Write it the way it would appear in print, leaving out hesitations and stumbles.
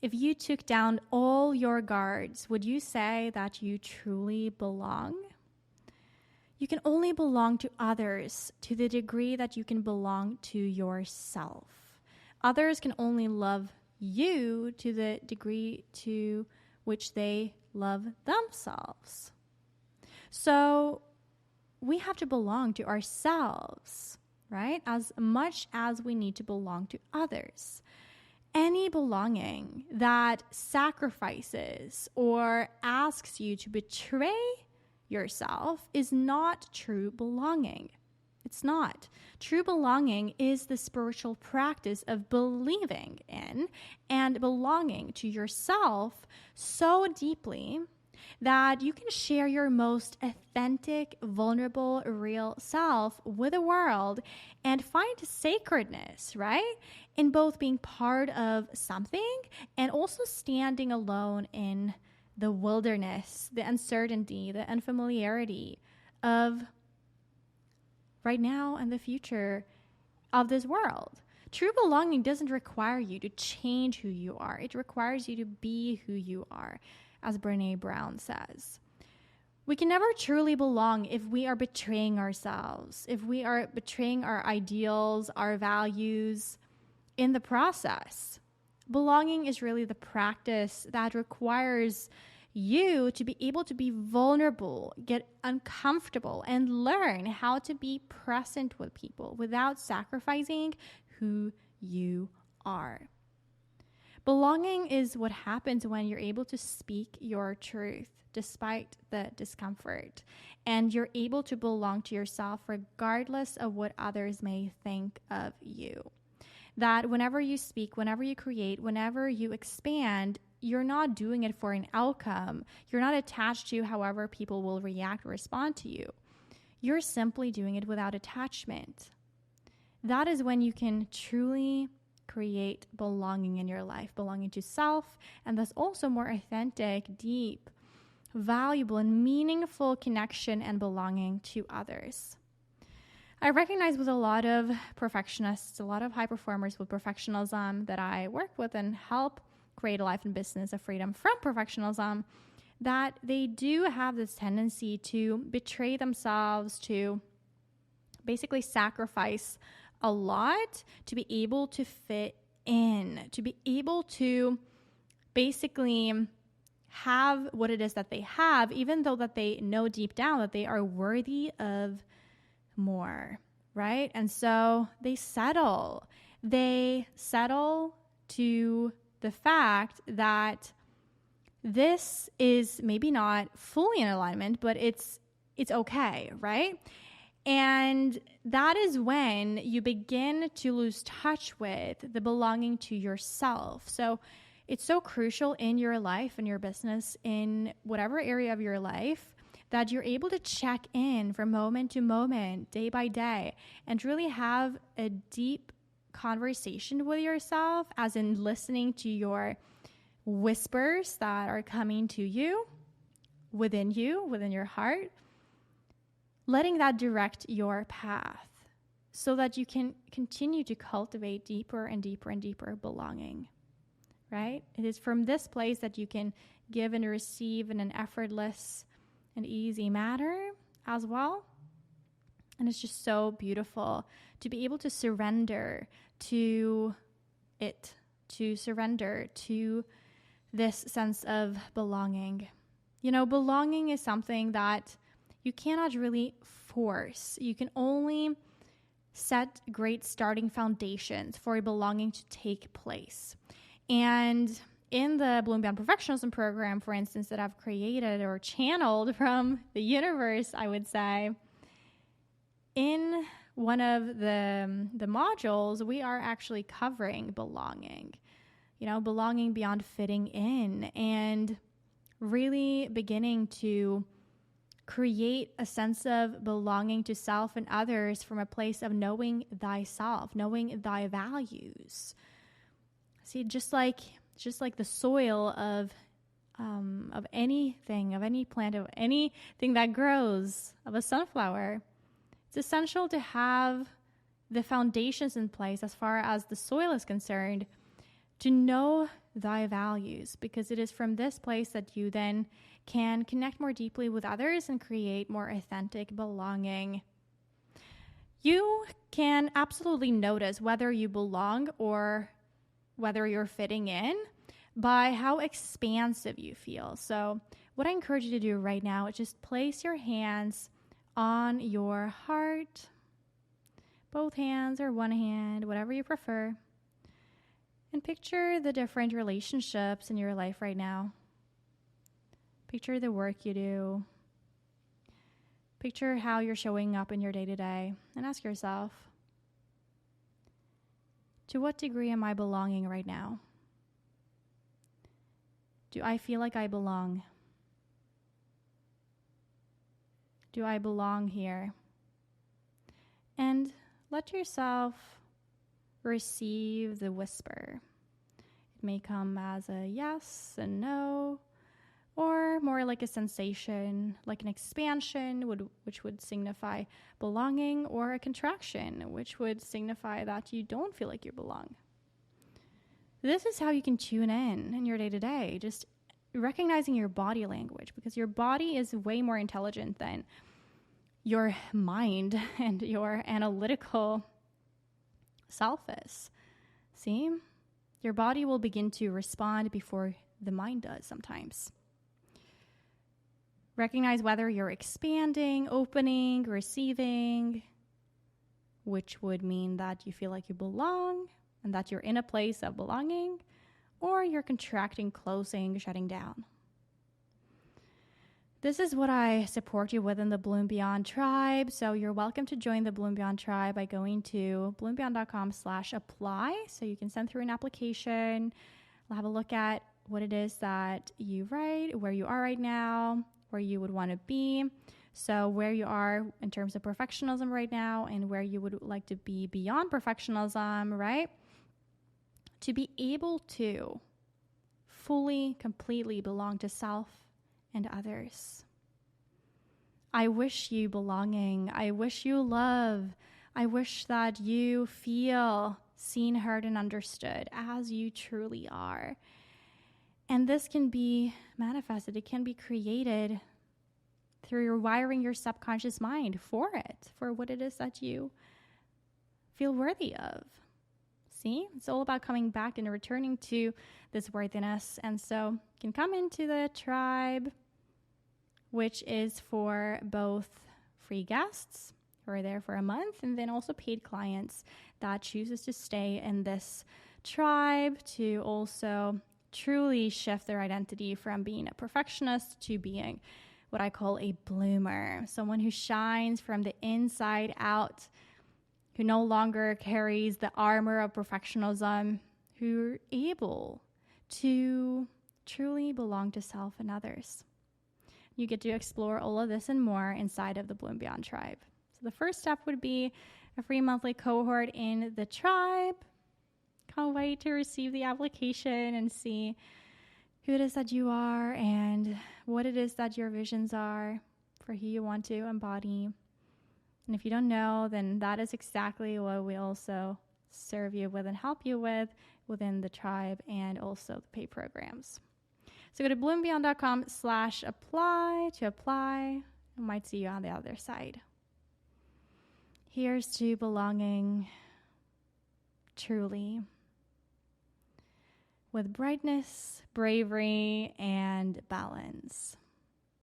If you took down all your guards, would you say that you truly belong? You can only belong to others to the degree that you can belong to yourself. Others can only love you to the degree to which they love themselves. So we have to belong to ourselves, right? As much as we need to belong to others. Any belonging that sacrifices or asks you to betray yourself is not true belonging. It's not. True belonging is the spiritual practice of believing in and belonging to yourself so deeply that you can share your most authentic, vulnerable, real self with the world and find sacredness, right? In both being part of something and also standing alone in the wilderness, the uncertainty, the unfamiliarity of right now and the future of this world. True belonging doesn't require you to change who you are. It requires you to be who you are, as Brené Brown says. We can never truly belong if we are betraying ourselves, if we are betraying our ideals, our values in the process. Belonging is really the practice that requires you to be able to be vulnerable, get uncomfortable, and learn how to be present with people without sacrificing who you are. Belonging is what happens when you're able to speak your truth despite the discomfort, and you're able to belong to yourself regardless of what others may think of you. That whenever you speak, whenever you create, whenever you expand, you're not doing it for an outcome. You're not attached to however people will react or respond to you. You're simply doing it without attachment. That is when you can truly create belonging in your life, belonging to self, and thus also more authentic, deep, valuable, and meaningful connection and belonging to others. I recognize with a lot of perfectionists, a lot of high performers with perfectionism that I work with and help create a life and business of freedom from perfectionism, that they do have this tendency to betray themselves, to basically sacrifice a lot to be able to fit in, to be able to basically have what it is that they have, even though that they know deep down that they are worthy of more, right? And so they settle to the fact that this is maybe not fully in alignment, but it's okay, right? And that is when you begin to lose touch with the belonging to yourself. So it's so crucial in your life, in your business, in whatever area of your life, that you're able to check in from moment to moment, day by day, and really have a deep conversation with yourself, as in listening to your whispers that are coming to you, within your heart, letting that direct your path so that you can continue to cultivate deeper and deeper and deeper belonging, right? It is from this place that you can give and receive in an effortless and easy manner as well. And it's just so beautiful to be able to surrender to it, to surrender to this sense of belonging. You know, belonging is something that you cannot really force. You can only set great starting foundations for belonging to take place. And in the Bloom Beyond Perfectionism program, for instance, that I've created or channeled from the universe, I would say, in one of the modules, we are actually covering belonging, belonging beyond fitting in, and really beginning to create a sense of belonging to self and others from a place of knowing thyself, knowing thy values. See, just like the soil of anything, of any plant, of anything that grows, of a sunflower, it's essential to have the foundations in place as far as the soil is concerned, to know thy values, because it is from this place that you then can connect more deeply with others and create more authentic belonging. You can absolutely notice whether you belong or whether you're fitting in by how expansive you feel. So what I encourage you to do right now is just place your hands on your heart, both hands or one hand, whatever you prefer, and picture the different relationships in your life right now. Picture the work you do. Picture how you're showing up in your day-to-day, and ask yourself, to what degree am I belonging right now? Do I feel like I belong? Do I belong here? And let yourself receive the whisper. It may come as a yes and no, or more like a sensation, like an expansion, which would signify belonging, or a contraction, which would signify that you don't feel like you belong. This is how you can tune in your day-to-day, just recognizing your body language, because your body is way more intelligent than your mind and your analytical self is. See? Your body will begin to respond before the mind does sometimes. Recognize whether you're expanding, opening, receiving, which would mean that you feel like you belong and that you're in a place of belonging, or you're contracting, closing, shutting down. This is what I support you with in the Bloom Beyond Tribe. So you're welcome to join the Bloom Beyond Tribe by going to bloombeyond.com/apply. So you can send through an application. We'll have a look at what it is that you write, where you are right now, where you would want to be. So where you are in terms of perfectionism right now, and where you would like to be beyond perfectionism, right? To be able to fully, completely belong to self and others. I wish you belonging. I wish you love. I wish that you feel seen, heard, and understood as you truly are. And this can be manifested. It can be created through wiring your subconscious mind for it, for what it is that you feel worthy of. See, it's all about coming back and returning to this worthiness. And so you can come into the tribe, which is for both free guests who are there for a month, and then also paid clients that chooses to stay in this tribe to also truly shift their identity from being a perfectionist to being what I call a bloomer, someone who shines from the inside out, who no longer carries the armor of perfectionism, who are able to truly belong to self and others. You get to explore all of this and more inside of the Bloom Beyond Tribe. So the first step would be a free monthly cohort in the tribe. Can't wait to receive the application and see who it is that you are and what it is that your visions are for who you want to embody. And if you don't know, then that is exactly what we also serve you with and help you with within the tribe and also the pay programs. So go to bloombeyond.com/apply to apply. I might see you on the other side. Here's to belonging truly with brightness, bravery, and balance.